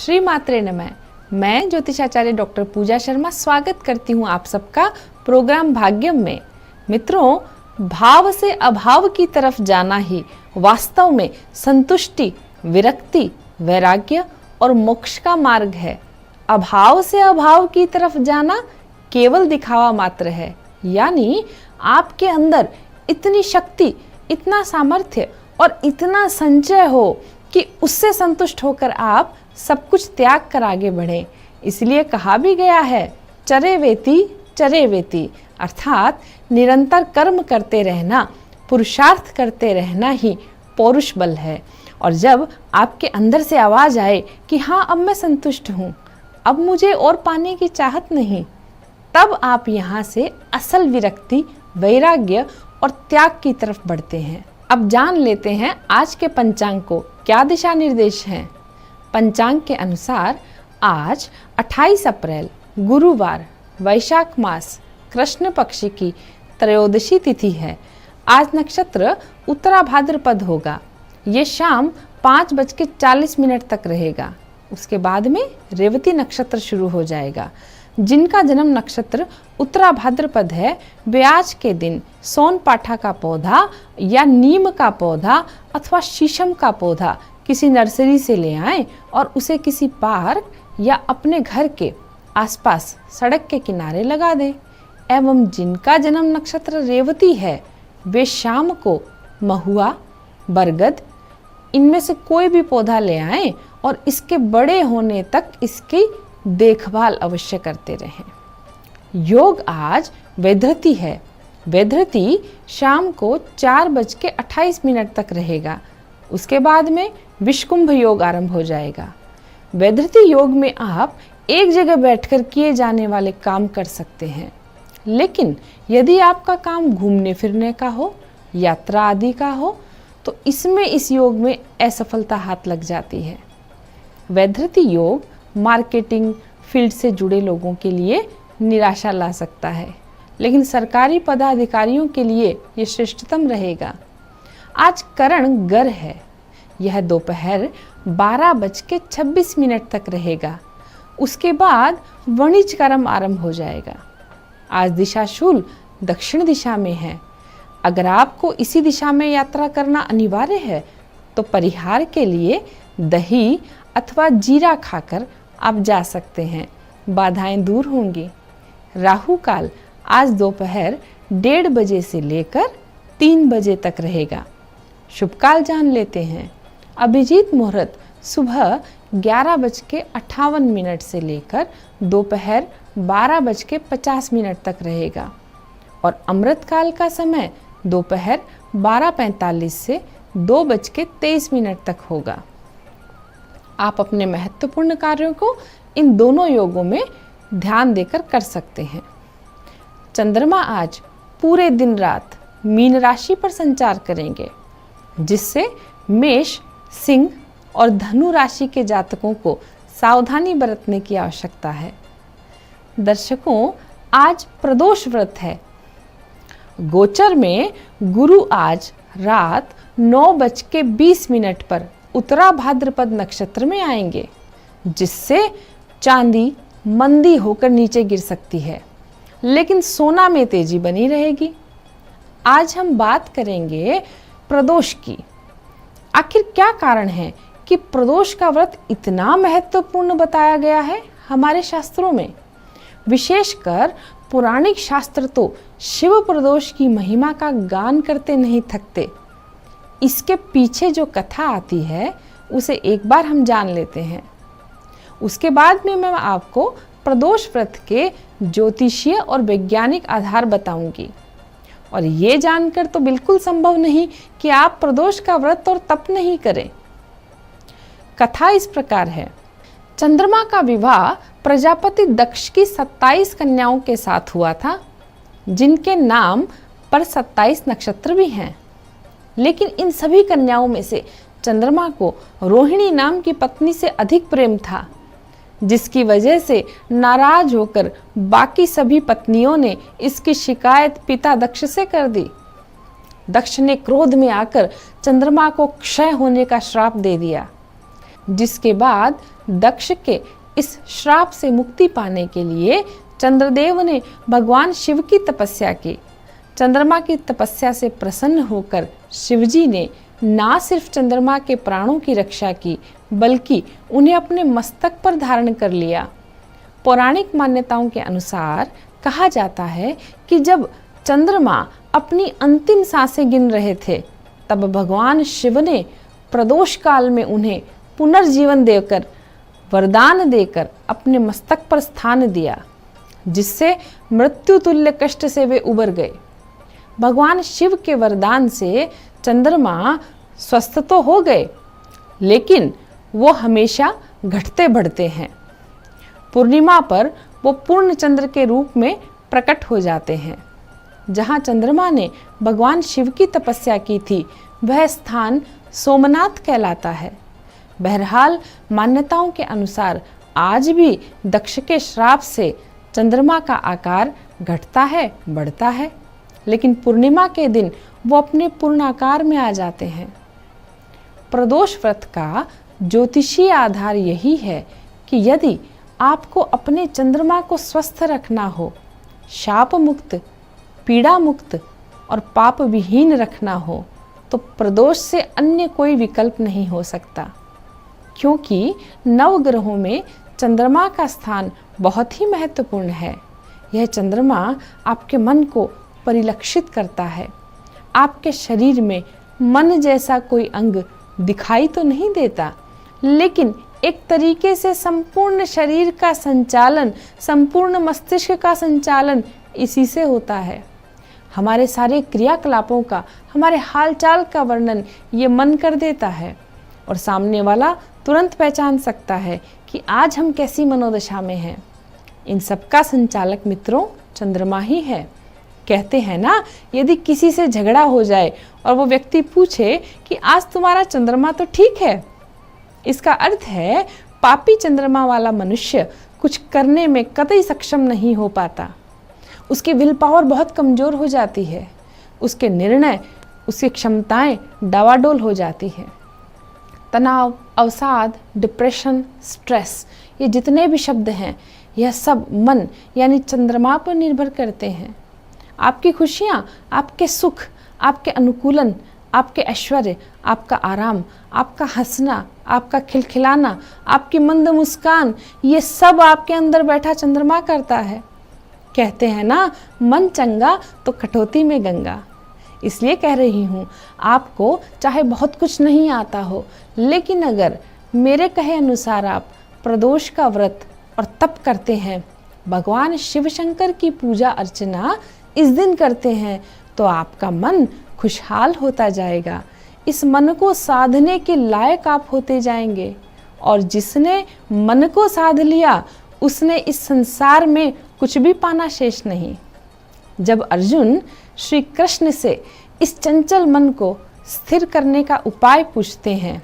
श्री मात्रे नमः। मैं ज्योतिषाचार्य डॉक्टर पूजा शर्मा स्वागत करती हूँ आप सबका प्रोग्राम भाग्यम में। मित्रों, भाव से अभाव की तरफ जाना ही वास्तव में संतुष्टि, विरक्ति, वैराग्य और मोक्ष का मार्ग है। अभाव से अभाव की तरफ जाना केवल दिखावा मात्र है, यानी आपके अंदर इतनी शक्ति, इतना सामर्थ्य और इतना संचय हो कि उससे संतुष्ट होकर आप सब कुछ त्याग कर आगे बढ़ें। इसलिए कहा भी गया है, चरे वेती, अर्थात निरंतर कर्म करते रहना, पुरुषार्थ करते रहना ही पौरुष बल है। और जब आपके अंदर से आवाज आए कि हाँ, अब मैं संतुष्ट हूँ, अब मुझे और पाने की चाहत नहीं, तब आप यहाँ से असल विरक्ति, वैराग्य और त्याग की तरफ बढ़ते हैं। अब जान लेते हैं आज के पंचांग को क्या दिशा निर्देश हैं। पंचांग के अनुसार आज 28 अप्रैल गुरुवार, वैशाख मास, कृष्ण पक्ष की त्रयोदशी तिथि है। आज नक्षत्र उत्तरा भाद्रपद होगा। ये शाम 5:40 तक रहेगा। उसके बाद में रेवती नक्षत्र शुरू हो जाएगा। जिनका जन्म नक्षत्र उत्तरा भाद्रपद है, वे आज के दिन सोन पाठा का पौधा या नीम का पौधा अथवा शीशम का पौधा किसी नर्सरी से ले आएं और उसे किसी पार्क या अपने घर के आसपास सड़क के किनारे लगा दें। एवं जिनका जन्म नक्षत्र रेवती है, वे शाम को महुआ, बरगद, इनमें से कोई भी पौधा ले आएं और इसके बड़े होने तक इसकी देखभाल अवश्य करते रहें। योग आज वैधृति है। वैधृति शाम को 4:28 तक रहेगा। उसके बाद में विषकुंभ योग आरंभ हो जाएगा। वैधृति योग में आप एक जगह बैठकर किए जाने वाले काम कर सकते हैं, लेकिन यदि आपका काम घूमने फिरने का हो, यात्रा आदि का हो, तो इसमें इस योग में असफलता हाथ लग जाती है। वैधृति योग मार्केटिंग फील्ड से जुड़े लोगों के लिए निराशा ला सकता है, लेकिन सरकारी पदाधिकारियों के लिए ये श्रेष्ठतम रहेगा। आज करण गर है। यह दोपहर 12:26 तक रहेगा। उसके बाद वणिज कर्म आरंभ हो जाएगा। आज दिशाशूल दक्षिण दिशा में है। अगर आपको इसी दिशा में यात्रा करना अनिवार्य है, तो परिहार के लिए दही अथवा जीरा खाकर आप जा सकते हैं। बाधाएं दूर होंगी। राहु काल आज दोपहर 1:30 बजे से लेकर 3 बजे तक रहेगा। शुभ काल जान लेते हैं। अभिजीत मुहूर्त सुबह 11:58 से लेकर दोपहर 12:50 तक रहेगा और अमृत काल का समय दोपहर 12:45 से 2:23 तक होगा। आप अपने महत्वपूर्ण कार्यों को इन दोनों योगों में ध्यान देकर कर सकते हैं। चंद्रमा आज पूरे दिन रात मीन राशि पर संचार करेंगे, जिससे मेष, सिंह और धनु राशि के जातकों को सावधानी बरतने की आवश्यकता है। दर्शकों, आज प्रदोष व्रत है। गोचर में गुरु आज रात 9:20 पर उत्तरा भाद्रपद नक्षत्र में आएंगे, जिससे चांदी मंदी होकर नीचे गिर सकती है, लेकिन सोना में तेजी बनी रहेगी। आज हम बात करेंगे प्रदोष की। आखिर क्या कारण है कि प्रदोष का व्रत इतना महत्वपूर्ण बताया गया है हमारे शास्त्रों में? विशेषकर पौराणिक शास्त्र तो शिव प्रदोष की महिमा का गान करते नहीं थकते। इसके पीछे जो कथा आती है, उसे एक बार हम जान लेते हैं। उसके बाद में मैं आपको प्रदोष व्रत के ज्योतिषीय और वैज्ञानिक आधार बताऊंगी। और ये जानकर तो बिल्कुल संभव नहीं कि आप प्रदोष का व्रत और तप नहीं करें। कथा इस प्रकार है। चंद्रमा का विवाह प्रजापति दक्ष की 27 कन्याओं के साथ हुआ था, जिनके नाम पर 27 नक्षत्र भी हैं। लेकिन इन सभी कन्याओं में से चंद्रमा को रोहिणी नाम की पत्नी से अधिक प्रेम था, जिसकी वजह से नाराज होकर बाकी सभी पत्नियों ने इसकी शिकायत पिता दक्ष से कर दी। दक्ष ने क्रोध में आकर चंद्रमा को क्षय होने का श्राप दे दिया, जिसके बाद दक्ष के इस श्राप से मुक्ति पाने के लिए चंद्रदेव ने भगवान शिव की तपस्या की। चंद्रमा की तपस्या से प्रसन्न होकर शिवजी ने ना सिर्फ चंद्रमा के प्राणों की रक्षा की, बल्कि उन्हें अपने मस्तक पर धारण कर लिया। पौराणिक मान्यताओं के अनुसार कहा जाता है कि जब चंद्रमा अपनी अंतिम सांसें गिन रहे थे, तब भगवान शिव ने प्रदोष काल में उन्हें पुनर्जीवन देकर, वरदान देकर अपने मस्तक पर स्थान दिया, जिससे मृत्यु तुल्य कष्ट से वे उबर गए। भगवान शिव के वरदान से चंद्रमा स्वस्थ तो हो गए, लेकिन वो हमेशा घटते बढ़ते हैं। पूर्णिमा पर वो पूर्ण चंद्र के रूप में प्रकट हो जाते हैं। जहाँ चंद्रमा ने भगवान शिव की तपस्या की थी, वह स्थान सोमनाथ कहलाता है। बहरहाल मान्यताओं के अनुसार आज भी दक्ष के श्राप से चंद्रमा का आकार घटता है, बढ़ता है, लेकिन पूर्णिमा के दिन वो अपने पूर्ण आकार में आ जाते हैं। प्रदोष व्रत का ज्योतिषीय आधार यही है कि यदि आपको अपने चंद्रमा को स्वस्थ रखना हो, शाप मुक्त, पीड़ा मुक्त और पाप विहीन रखना हो, तो प्रदोष से अन्य कोई विकल्प नहीं हो सकता, क्योंकि नवग्रहों में चंद्रमा का स्थान बहुत ही महत्वपूर्ण है। यह चंद्रमा आपके मन को परिलक्षित करता है। आपके शरीर में मन जैसा कोई अंग दिखाई तो नहीं देता, लेकिन एक तरीके से संपूर्ण शरीर का संचालन, संपूर्ण मस्तिष्क का संचालन इसी से होता है। हमारे सारे क्रियाकलापों का, हमारे हालचाल का वर्णन ये मन कर देता है, और सामने वाला तुरंत पहचान सकता है कि आज हम कैसी मनोदशा में हैं। इन सब का संचालक मित्रों चंद्रमा ही है। कहते हैं ना, यदि किसी से झगड़ा हो जाए और वो व्यक्ति पूछे कि आज तुम्हारा चंद्रमा तो ठीक है, इसका अर्थ है पापी चंद्रमा वाला मनुष्य कुछ करने में कतई सक्षम नहीं हो पाता। उसकी विल पावर बहुत कमज़ोर हो जाती है, उसके निर्णय, उसकी क्षमताएं डावाडोल हो जाती हैं। तनाव, अवसाद, डिप्रेशन, स्ट्रेस, ये जितने भी शब्द हैं, यह सब मन यानी चंद्रमा पर निर्भर करते हैं। आपकी खुशियाँ, आपके सुख, आपके अनुकूलन, आपके ऐश्वर्य, आपका आराम, आपका हंसना, आपका खिलखिलाना, आपकी मंद मुस्कान, ये सब आपके अंदर बैठा चंद्रमा करता है। कहते हैं ना, मन चंगा तो कटौती में गंगा। इसलिए कह रही हूँ, आपको चाहे बहुत कुछ नहीं आता हो, लेकिन अगर मेरे कहे अनुसार आप प्रदोष का व्रत और तप करते हैं, भगवान शिव शंकर की पूजा अर्चना इस दिन करते हैं, तो आपका मन खुशहाल होता जाएगा। इस मन को साधने के लायक आप होते जाएंगे, और जिसने मन को साध लिया उसने इस संसार में कुछ भी पाना शेष नहीं। जब अर्जुन श्री कृष्ण से इस चंचल मन को स्थिर करने का उपाय पूछते हैं,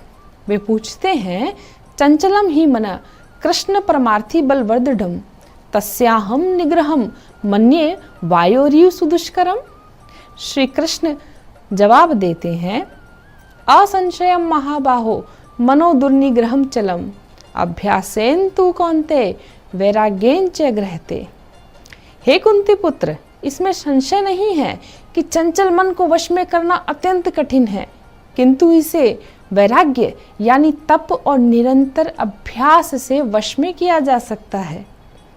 वे पूछते हैं, चंचलम ही मना कृष्ण परमार्थी बलवर्दृढ़ तस्याहम निग्रहम मन्ये वायोरिव सुदुष्करम। श्री कृष्ण जवाब देते हैं, असंशयम महाबाहो मनो दुर्निग्रहम चलम अभ्यासेन तु कौन्ते वैराग्येन च गृह्यते। हे कुंती पुत्र, इसमें संशय नहीं है कि चंचल मन को वश में करना अत्यंत कठिन है, किंतु इसे वैराग्य यानी तप और निरंतर अभ्यास से वश में किया जा सकता है।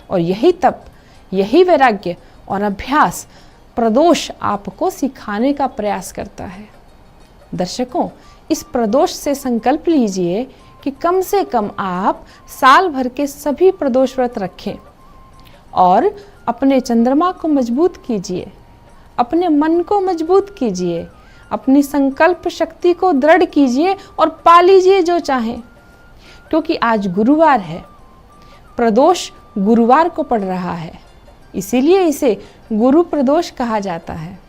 और यही तप, यही वैराग्य और अभ्यास प्रदोष आपको सिखाने का प्रयास करता है। दर्शकों, इस प्रदोष से संकल्प लीजिए कि कम से कम आप साल भर के सभी प्रदोष व्रत रखें और अपने चंद्रमा को मजबूत कीजिए, अपने मन को मजबूत कीजिए, अपनी संकल्प शक्ति को दृढ़ कीजिए और पा लीजिए जो चाहें। क्योंकि आज गुरुवार है, प्रदोष गुरुवार को पड़ रहा है, इसीलिए इसे गुरु प्रदोष कहा जाता है।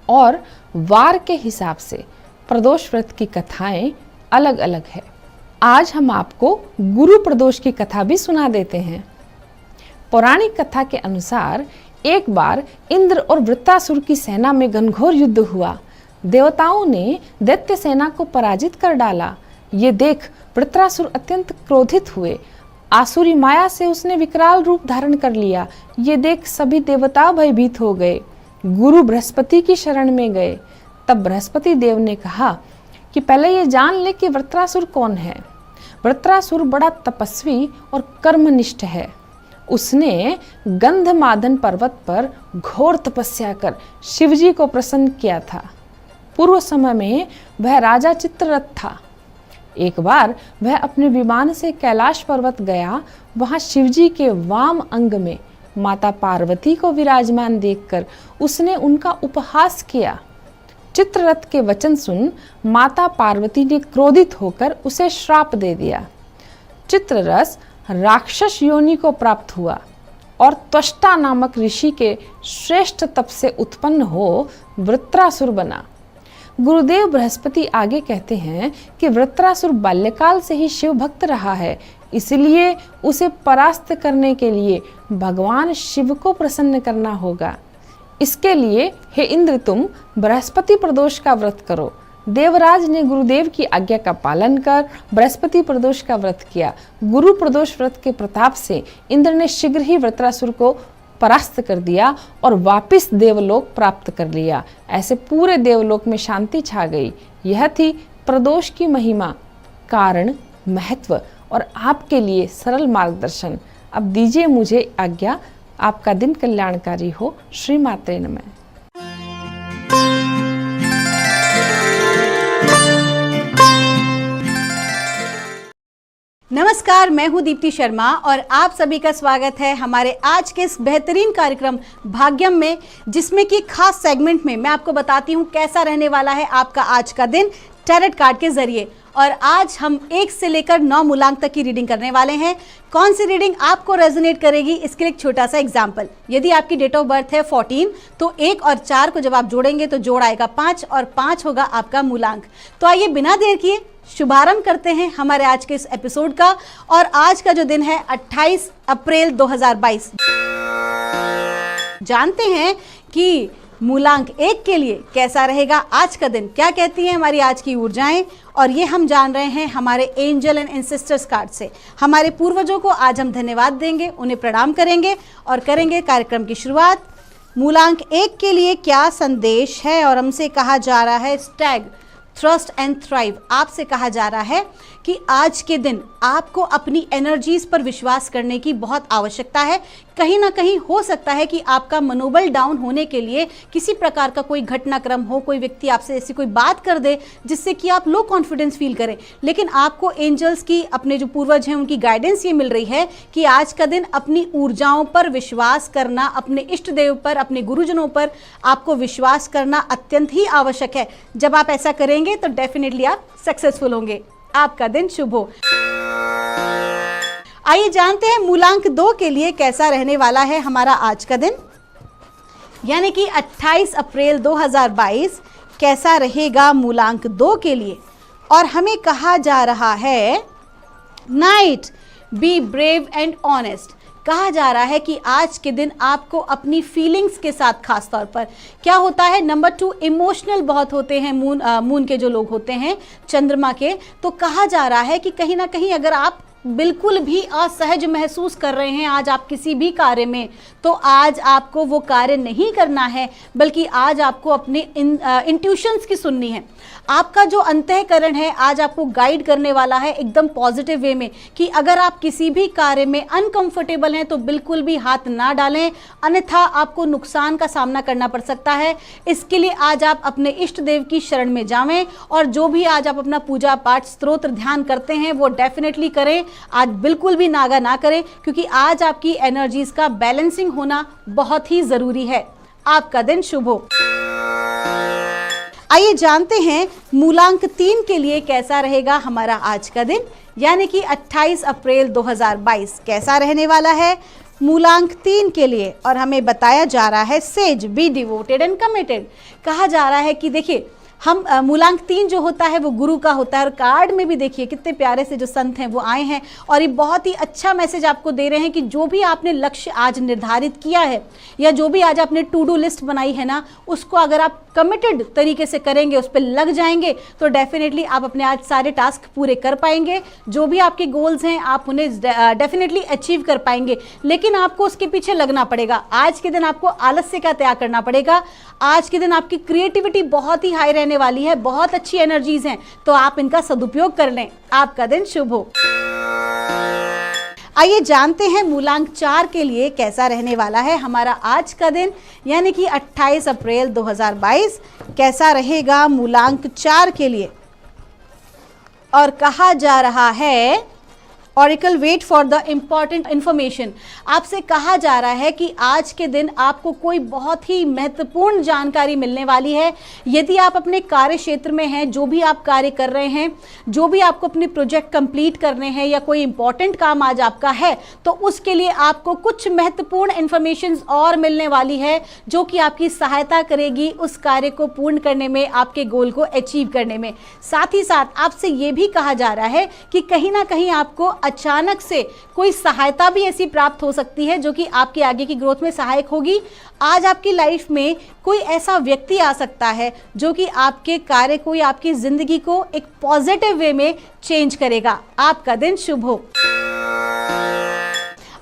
और वार के हिसाब से प्रदोष व्रत की कथाएं अलग अलग है। आज हम आपको गुरु प्रदोष की कथा भी सुना देते हैं। पौराणिक कथा के अनुसार एक बार इंद्र और वृत्तासुर की सेना में घनघोर युद्ध हुआ। देवताओं ने दैत्य सेना को पराजित कर डाला। ये देख वृत्रासुर अत्यंत क्रोधित हुए। आसुरी माया से उसने विकराल रूप धारण कर लिया। ये देख सभी देवता भयभीत हो गए, गुरु बृहस्पति की शरण में गए। तब बृहस्पति देव ने कहा कि पहले ये जान ले कि वृत्रासुर कौन है। वृत्रासुर बड़ा तपस्वी और कर्मनिष्ठ है। उसने गंधमादन पर्वत पर घोर तपस्या कर शिवजी को प्रसन्न किया था। पूर्व समय में वह राजा चित्ररथ था। एक बार वह अपने विमान से कैलाश पर्वत गया। वहां शिवजी के वाम अंग में माता पार्वती को विराजमान देखकर उसने उनका उपहास किया। चित्ररथ के वचन सुन माता पार्वती ने क्रोधित होकर उसे श्राप दे दिया। चित्ररथ राक्षस योनि को प्राप्त हुआ और त्वष्टा नामक ऋषि के श्रेष्ठ तप से उत्पन्न हो वृत्रासुर बना। गुरुदेव बृहस्पति आगे कहते हैं कि वृत्रासुर बाल्यकाल से ही शिव भक्त रहा है, इसलिए उसे परास्त करने के लिए भगवान शिव को प्रसन्न करना होगा। इसके लिए हे इंद्र तुम बृहस्पति प्रदोष का व्रत करो। देवराज ने गुरुदेव की आज्ञा का पालन कर बृहस्पति प्रदोष का व्रत किया। गुरु प्रदोष व्रत के प्रताप से इंद्र ने शीघ्र ही वृत्रासुर को परास्त कर दिया और वापिस देवलोक प्राप्त कर लिया। ऐसे पूरे देवलोक में शांति छा गई। यह थी प्रदोष की महिमा, कारण, महत्व और आपके लिए सरल मार्गदर्शन। अब दीजिए मुझे आज्ञा। आपका दिन कल्याणकारी हो। श्री मात्रे नमः। नमस्कार, मैं हूं दीप्ति शर्मा और आप सभी का स्वागत है हमारे आज के इस बेहतरीन कार्यक्रम भाग्यम में, जिसमें कि खास सेगमेंट में मैं आपको बताती हूं कैसा रहने वाला है आपका आज का दिन टैरेट कार्ड के जरिए। और आज हम 1 से लेकर 9 मूलांक तक की रीडिंग करने वाले हैं। कौन सी रीडिंग आपको रेजोनेट करेगी, इसके लिए एक छोटा सा एग्जाम्पल। यदि आपकी डेट ऑफ बर्थ है 14, तो 1 और 4 को जब आप जोड़ेंगे तो जोड़ आएगा 5 और 5 होगा आपका मूलांक। तो आइए बिना देर किए शुभारंभ करते हैं हमारे आज के इस एपिसोड का। और आज का जो दिन है 28 अप्रैल 2022। जानते हैं कि मूलांक 1 के लिए कैसा रहेगा आज का दिन, क्या कहती हैं हमारी आज की ऊर्जाएं। और ये हम जान रहे हैं हमारे एंजल एंड एंसेस्टर्स कार्ड से। हमारे पूर्वजों को आज हम धन्यवाद देंगे, उन्हें प्रणाम करेंगे और करेंगे कार्यक्रम की शुरुआत। मूलांक 1 के लिए क्या संदेश है, और हमसे कहा जा रहा है स्टैग थ्रस्ट एंड थ्राइव। आपसे कहा जा रहा है कि आज के दिन आपको अपनी एनर्जीज पर विश्वास करने की बहुत आवश्यकता है। कहीं ना कहीं हो सकता है कि आपका मनोबल डाउन होने के लिए किसी प्रकार का कोई घटनाक्रम हो, कोई व्यक्ति आपसे ऐसी कोई बात कर दे जिससे कि आप लो कॉन्फिडेंस फील करें। लेकिन आपको एंजल्स की, अपने जो पूर्वज हैं उनकी गाइडेंस ये मिल रही है कि आज का दिन अपनी ऊर्जाओं पर विश्वास करना, अपने इष्ट देव पर, अपने गुरुजनों पर आपको विश्वास करना अत्यंत ही आवश्यक है। जब आप ऐसा करेंगे तो डेफिनेटली आप सक्सेसफुल होंगे। आपका दिन शुभ हो। आइए जानते हैं मूलांक 2 के लिए कैसा रहने वाला है हमारा आज का दिन, यानी कि 28 अप्रैल 2022 कैसा रहेगा मूलांक 2 के लिए। और हमें कहा जा रहा है night be brave and honest. कहा जा रहा है कि आज के दिन आपको अपनी फीलिंग्स के साथ, खास तौर पर क्या होता है, नंबर 2 इमोशनल बहुत होते हैं मून के जो लोग होते हैं, चंद्रमा के। तो कहा जा रहा है कि कहीं ना कहीं अगर आप बिल्कुल भी असहज महसूस कर रहे हैं आज आप किसी भी कार्य में, तो आज आपको वो कार्य नहीं करना है, बल्कि आज आपको अपने इंट्यूशंस की सुननी है। आपका जो अंतःकरण है आज आपको गाइड करने वाला है एकदम पॉजिटिव वे में, कि अगर आप किसी भी कार्य में अनकंफर्टेबल हैं तो बिल्कुल भी हाथ ना डालें, अन्यथा आपको नुकसान का सामना करना पड़ सकता है। इसके लिए आज आप अपने इष्ट देव की शरण में जावें, और जो भी आज आप अपना पूजा पाठ स्तोत्र ध्यान करते हैं वो डेफिनेटली करें। आज बिल्कुल भी नागा ना करें, क्योंकि आज आपकी एनर्जीज का बैलेंसिंग होना बहुत ही जरूरी है। आपका दिन शुभ हो। आइए जानते हैं मूलांक 3 के लिए कैसा रहेगा हमारा आज का दिन, यानी कि 28 अप्रैल 2022 कैसा रहने वाला है मूलांक 3 के लिए। और हमें बताया जा रहा है says be devoted and committed. कहा जा रहा है कि देखिए हम मूलांक 3 जो होता है वो गुरु का होता है। और कार्ड में भी देखिए कितने प्यारे से जो संत हैं वो आए हैं और ये बहुत ही अच्छा मैसेज आपको दे रहे हैं कि जो भी आपने लक्ष्य आज निर्धारित किया है या जो भी आज आपने टू डू लिस्ट बनाई है ना, उसको अगर आप कमिटेड तरीके से करेंगे, उस पर लग जाएंगे, तो डेफिनेटली आप अपने आज सारे टास्क पूरे कर पाएंगे। जो भी आपके गोल्स हैं आप उन्हें डेफिनेटली अचीव कर पाएंगे, लेकिन आपको उसके पीछे लगना पड़ेगा। आज के दिन आपको आलस्य का त्याग करना पड़ेगा। आज के दिन आपकी क्रिएटिविटी बहुत ही हाई रहने वाली है, बहुत अच्छी एनर्जीज हैं, तो आप इनका सदुपयोग कर लें। आपका दिन शुभ हो। आइए जानते हैं मूलांक 4 के लिए कैसा रहने वाला है हमारा आज का दिन, यानी कि 28 अप्रैल 2022 कैसा रहेगा मूलांक 4 के लिए। और कहा जा रहा है oracle wait for the important information. आपसे कहा जा रहा है कि आज के दिन आपको कोई बहुत ही महत्वपूर्ण जानकारी मिलने वाली है। यदि आप अपने कार्य क्षेत्र में हैं, जो भी आप कार्य कर रहे हैं, जो भी आपको अपने प्रोजेक्ट कंप्लीट करने हैं या कोई इंपॉर्टेंट काम आज आपका है, तो उसके लिए आपको कुछ महत्वपूर्ण इंफॉर्मेशन और मिलने वाली है जो कि आपकी सहायता करेगी उस कार्य को पूर्ण करने में, आपके गोल को अचीव करने में। साथ ही साथ आपसे ये भी कहा जा रहा है कि कहीं ना कहीं आपको अचानक से कोई सहायता भी ऐसी प्राप्त हो सकती है जो कि आपके आगे की ग्रोथ में सहायक होगी। आज आपकी लाइफ में कोई ऐसा व्यक्ति आ सकता है जो कि आपके कार्य को या आपकी जिंदगी को एक पॉजिटिव वे में चेंज करेगा। आपका दिन शुभ हो।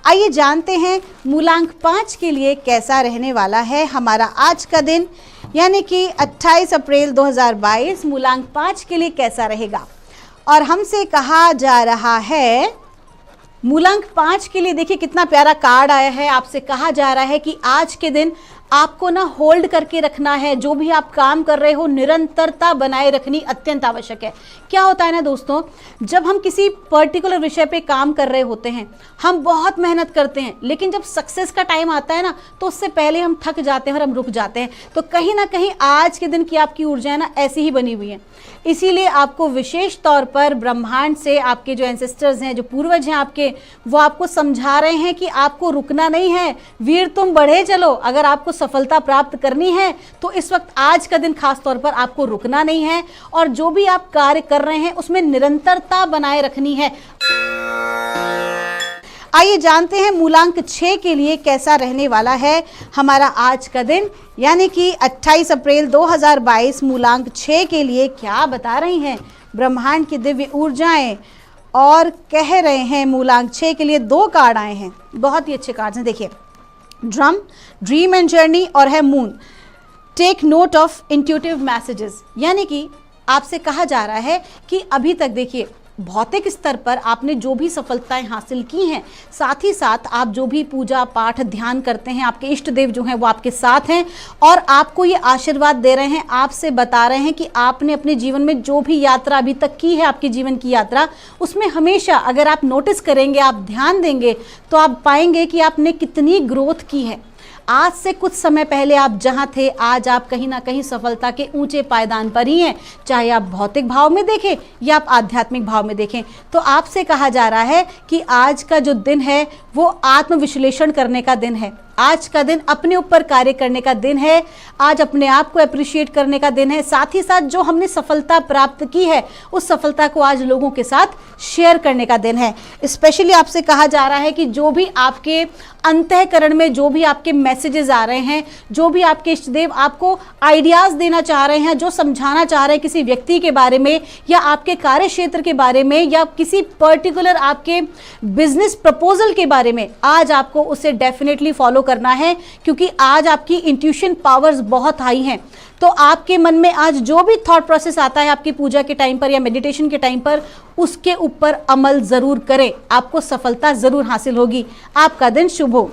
आइए जानते हैं मूलांक 5 के लिए कैसा रहने वाला है हमारा आज का दिन, यानी कि 28 अप्रैल 2022 मूलांक 5 के लिए कैसा रहेगा। और हमसे कहा जा रहा है मूलांक 5 के लिए, देखिए कितना प्यारा कार्ड आया है। आपसे कहा जा रहा है कि आज के दिन आपको ना होल्ड करके रखना है। जो भी आप काम कर रहे हो, निरंतरता बनाए रखनी अत्यंत आवश्यक है। क्या होता है ना दोस्तों, जब हम किसी पर्टिकुलर विषय पे काम कर रहे होते हैं, हम बहुत मेहनत करते हैं, लेकिन जब सक्सेस का टाइम आता है ना, तो उससे पहले हम थक जाते हैं और हम रुक जाते हैं। तो कहीं ना कहीं आज के दिन की आपकी ऊर्जा है ना ऐसी ही बनी हुई है। इसीलिए आपको विशेष तौर पर ब्रह्मांड से आपके जो एंसेस्टर्स हैं, जो पूर्वज हैं आपके, वो आपको समझा रहे हैं कि आपको रुकना नहीं है। वीर तुम बढ़े चलो। अगर आपको सफलता प्राप्त करनी है तो इस वक्त आज का दिन खास तौर पर आपको रुकना नहीं है और जो भी आप कार्य कर रहे हैं उसमें निरंतरता बनाए रखनी है। आइए जानते हैं मूलांक 6 के लिए कैसा रहने वाला है हमारा आज का दिन, यानी कि 28 अप्रैल 2022 मूलांक 6 के लिए क्या बता रही हैं ब्रह्मांड की दिव्य ऊर्जाएं। और कह रहे हैं मूलांक 6 के लिए 2 कार्ड आए हैं, बहुत ही अच्छे कार्ड्स हैं। देखिए, ड्रम, ड्रीम एंड जर्नी, और है moon. Take note of intuitive messages, यानी कि आपसे कहा जा रहा है कि अभी तक देखिए भौतिक स्तर पर आपने जो भी सफलताएं हासिल की हैं, साथ ही साथ आप जो भी पूजा पाठ ध्यान करते हैं, आपके इष्ट देव जो हैं वो आपके साथ हैं और आपको ये आशीर्वाद दे रहे हैं, आपसे बता रहे हैं कि आपने अपने जीवन में जो भी यात्रा अभी तक की है, आपके जीवन की यात्रा, उसमें हमेशा अगर आप नोटिस करेंगे, आप ध्यान देंगे, तो आप पाएंगे कि आपने कितनी ग्रोथ की है। आज से कुछ समय पहले आप जहां थे, आज आप कहीं ना कहीं सफलता के ऊंचे पायदान पर ही हैं, चाहे आप भौतिक भाव में देखें या आप आध्यात्मिक भाव में देखें। तो आपसे कहा जा रहा है कि आज का जो दिन है वो आत्मविश्लेषण करने का दिन है। आज का दिन अपने ऊपर कार्य करने का दिन है। आज अपने आप को अप्रिशिएट करने का दिन है। साथ ही साथ जो हमने सफलता प्राप्त की है उस सफलता को आज लोगों के साथ शेयर करने का दिन है। स्पेशली आपसे कहा जा रहा है कि जो भी आपके अंतःकरण में जो भी आपके मैसेजेस आ रहे हैं, जो भी आपके इष्टदेव आपको आइडियाज़ देना चाह रहे हैं, जो समझाना चाह रहे हैं किसी व्यक्ति के बारे में या आपके कार्य क्षेत्र के बारे में या किसी पर्टिकुलर आपके बिजनेस प्रपोजल के बारे में, आज आपको उसे डेफिनेटली फॉलो करना है, क्योंकि आज आपकी इंट्यूशन पावर्स बहुत हाई हैं। तो आपके मन में आज जो भी थॉट प्रोसेस आता है आपकी पूजा के टाइम पर या मेडिटेशन के टाइम पर, उसके ऊपर अमल जरूर करें, आपको सफलता जरूर हासिल होगी। आपका दिन शुभ हो।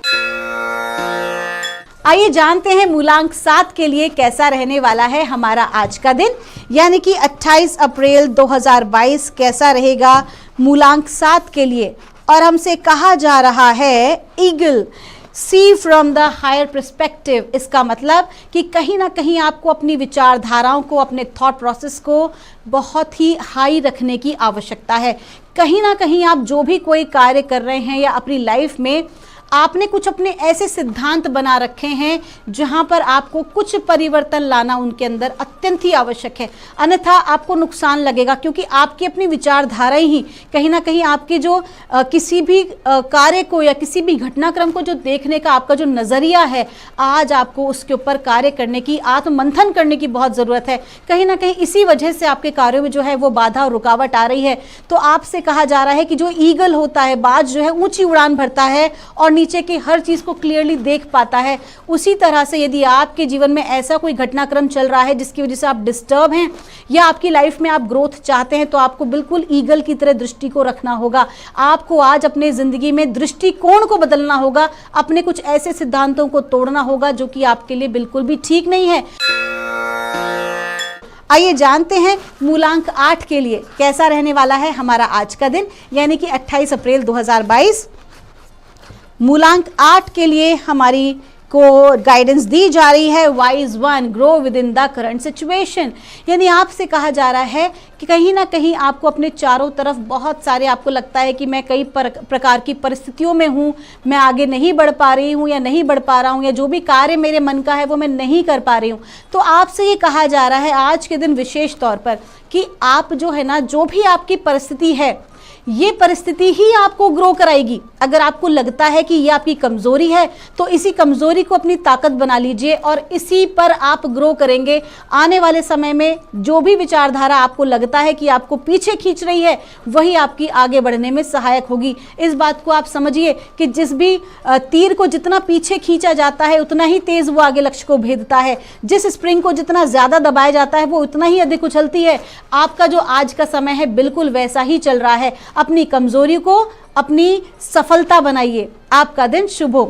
आइए जानते हैं मूलांक 7 के लिए कैसा रहने वाला है हमारा आज का दिन, यानी कि 28 अप्रैल 2022 कैसा रहेगा मूलांक 7 के लिए। और हमसे कहा जा रहा है eagle, see from the higher perspective. इसका मतलब कि कहीं ना कहीं आपको अपनी विचारधाराओं को, अपने थॉट प्रोसेस को बहुत ही हाई रखने की आवश्यकता है। कहीं ना कहीं आप जो भी कोई कार्य कर रहे हैं या अपनी लाइफ में आपने कुछ अपने ऐसे सिद्धांत बना रखे हैं जहां पर आपको कुछ परिवर्तन लाना उनके अंदर अत्यंत ही आवश्यक है, अन्यथा आपको नुकसान लगेगा, क्योंकि आपकी अपनी विचारधारा ही कहीं ना कहीं आपके जो किसी भी कार्य को या किसी भी घटनाक्रम को जो देखने का आपका जो नज़रिया है, आज आपको उसके ऊपर कार्य करने की, आत्ममंथन करने की बहुत ज़रूरत है। कहीं ना कहीं इसी वजह से आपके कार्यों में जो है वो बाधा और रुकावट आ रही है। तो आपसे कहा जा रहा है कि जो ईगल होता है, बाज जो है ऊंची उड़ान भरता है और नीचे की हर चीज़ को क्लियरली देख पाता है, उसी तरह से यदि आपके जीवन में ऐसा कोई घटनाक्रम चल रहा है जिसकी वजह से आप डिस्टर्ब हैं या आपकी लाइफ में आप ग्रोथ चाहते हैं, तो आपको बिल्कुल ईगल की तरह दृष्टि को रखना होगा। आपको आज अपने ज़िंदगी में दृष्टिकोण को बदलना होगा, अपने कुछ ऐसे सिद्धांतों को तोड़ना होगा जो कि आपके लिए बिल्कुल भी ठीक नहीं है। आइए जानते हैं मूलांक 8 के लिए कैसा रहने वाला है हमारा आज का दिन, यानी कि 28 अप्रैल 2022। मूलांक 8 के लिए हमारी को गाइडेंस दी जा रही है, wise one, grow with in the current situation. यानी आपसे कहा जा रहा है कि कहीं ना कहीं आपको अपने चारों तरफ बहुत सारे, आपको लगता है कि मैं कई प्रकार की परिस्थितियों में हूँ, मैं आगे नहीं बढ़ पा रही हूँ या नहीं बढ़ पा रहा हूँ, या जो भी कार्य मेरे मन का है वो मैं नहीं कर पा रही हूँ। तो आपसे ये कहा जा रहा है आज के दिन विशेष तौर पर कि आप जो है ना, जो भी आपकी परिस्थिति है, ये परिस्थिति ही आपको ग्रो कराएगी। अगर आपको लगता है कि ये आपकी कमजोरी है तो इसी कमजोरी को अपनी ताकत बना लीजिए और इसी पर आप ग्रो करेंगे। आने वाले समय में जो भी विचारधारा आपको लगता है कि आपको पीछे खींच रही है, वही आपकी आगे बढ़ने में सहायक होगी। इस बात को आप समझिए कि जिस भी तीर को जितना पीछे खींचा जाता है उतना ही तेज वो आगे लक्ष्य को भेदता है। जिस स्प्रिंग को जितना ज्यादा दबाया जाता है वो उतना ही अधिक उछलती है। आपका जो आज का समय है बिल्कुल वैसा ही चल रहा है। अपनी कमजोरी को अपनी सफलता बनाइए। आपका दिन शुभ हो।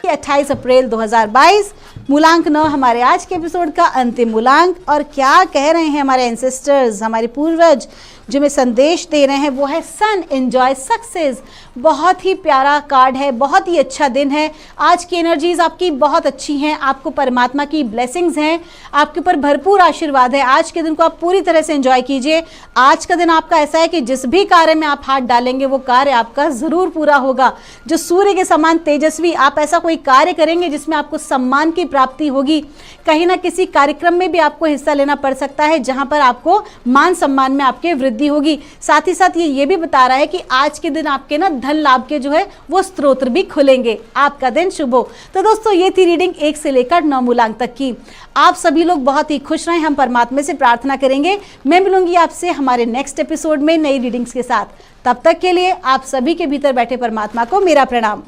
28 अप्रैल 2022, मूलांक 9 हमारे आज के एपिसोड का अंतिम मूलांक। और क्या कह रहे हैं हमारे एंसेस्टर्स, हमारे पूर्वज जो हमें संदेश दे रहे हैं, वो है सन एंजॉय सक्सेस। बहुत ही प्यारा कार्ड है, बहुत ही अच्छा दिन है। आज की एनर्जीज आपकी बहुत अच्छी हैं, आपको परमात्मा की ब्लेसिंग्स हैं, आपके ऊपर भरपूर आशीर्वाद है। आज के दिन को आप पूरी तरह से एंजॉय कीजिए। आज का दिन आपका ऐसा है कि जिस भी कार्य में आप हाथ डालेंगे वो कार्य आपका ज़रूर पूरा होगा। जो सूर्य के समान तेजस्वी, आप ऐसा कोई कार्य करेंगे जिसमें आपको सम्मान की प्राप्ति होगी। कहीं ना किसी कार्यक्रम में भी आपको हिस्सा लेना पड़ सकता है जहां पर आपको मान सम्मान में आपके वृद्धि होगी। साथ ही साथ ये भी बता रहा है कि आज के दिन आपके ना धन लाभ के जो है वो स्त्रोत भी खुलेंगे। आपका दिन शुभ हो। तो दोस्तों ये थी रीडिंग 1 से लेकर 9 मूलांक तक की। आप सभी लोग बहुत ही खुश रहें, हम परमात्मा से प्रार्थना करेंगे। मैं मिलूंगी आपसे हमारे नेक्स्ट एपिसोड में नई रीडिंग्स के साथ। तब तक के लिए आप सभी के भीतर बैठे परमात्मा को मेरा प्रणाम।